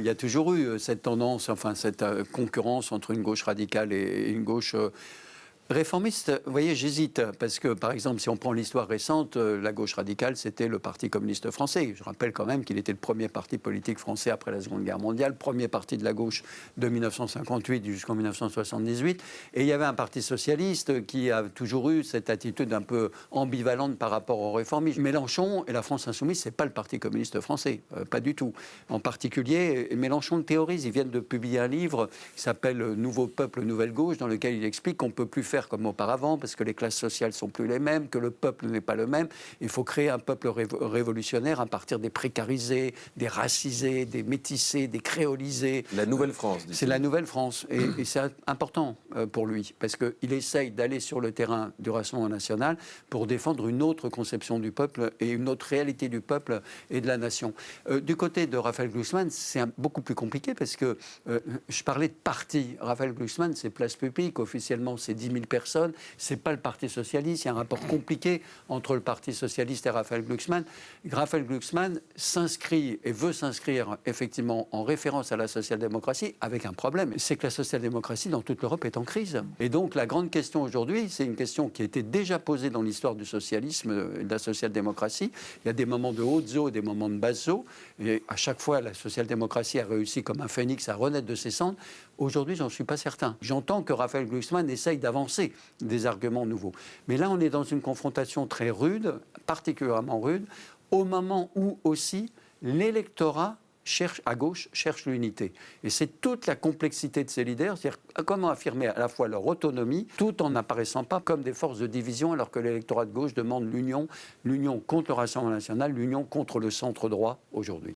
Il y a toujours eu cette tendance, enfin cette concurrence entre une gauche radicale et une gauche réformiste. Vous voyez, j'hésite, parce que, par exemple, si on prend l'histoire récente, la gauche radicale, c'était le Parti communiste français. Je rappelle quand même qu'il était le premier parti politique français après la Seconde Guerre mondiale, premier parti de la gauche de 1958 jusqu'en 1978. Et il y avait un parti socialiste qui a toujours eu cette attitude un peu ambivalente par rapport aux réformistes. Mélenchon et la France insoumise, c'est pas le Parti communiste français, pas du tout. En particulier, Mélenchon le théorise. Ils viennent de publier un livre qui s'appelle « Nouveau peuple, nouvelle gauche », dans lequel il explique qu'on ne peut plus faire comme auparavant, parce que les classes sociales ne sont plus les mêmes, que le peuple n'est pas le même. Il faut créer un peuple révolutionnaire à partir des précarisés, des racisés, des métissés, des créolisés. La nouvelle France, dit-il. C'est la nouvelle France. Et c'est important pour lui, parce qu'il essaye d'aller sur le terrain du Rassemblement national pour défendre une autre conception du peuple et une autre réalité du peuple et de la nation. Du côté de Raphaël Glucksmann, c'est beaucoup plus compliqué, parce que je parlais de parti. Raphaël Glucksmann, c'est Place Publique. Officiellement, c'est 10 000 personnes. Ce n'est pas le Parti socialiste. Il y a un rapport compliqué entre le Parti socialiste et Raphaël Glucksmann. Raphaël Glucksmann s'inscrit et veut s'inscrire effectivement en référence à la social-démocratie, avec un problème. C'est que la social-démocratie dans toute l'Europe est en crise. Et donc la grande question aujourd'hui, c'est une question qui a été déjà posée dans l'histoire du socialisme et de la social-démocratie. Il y a des moments de haute eau et des moments de basse eau. Et à chaque fois, la social-démocratie a réussi comme un phénix à renaître de ses cendres. Aujourd'hui, j'en suis pas certain. J'entends que Raphaël Glucksmann essaye d'avancer des arguments nouveaux. Mais là, on est dans une confrontation très rude, particulièrement rude, au moment où aussi l'électorat à gauche cherche l'unité. Et c'est toute la complexité de ces leaders, c'est-à-dire comment affirmer à la fois leur autonomie, tout en n'apparaissant pas comme des forces de division, alors que l'électorat de gauche demande l'union contre le Rassemblement national, l'union contre le centre droit aujourd'hui.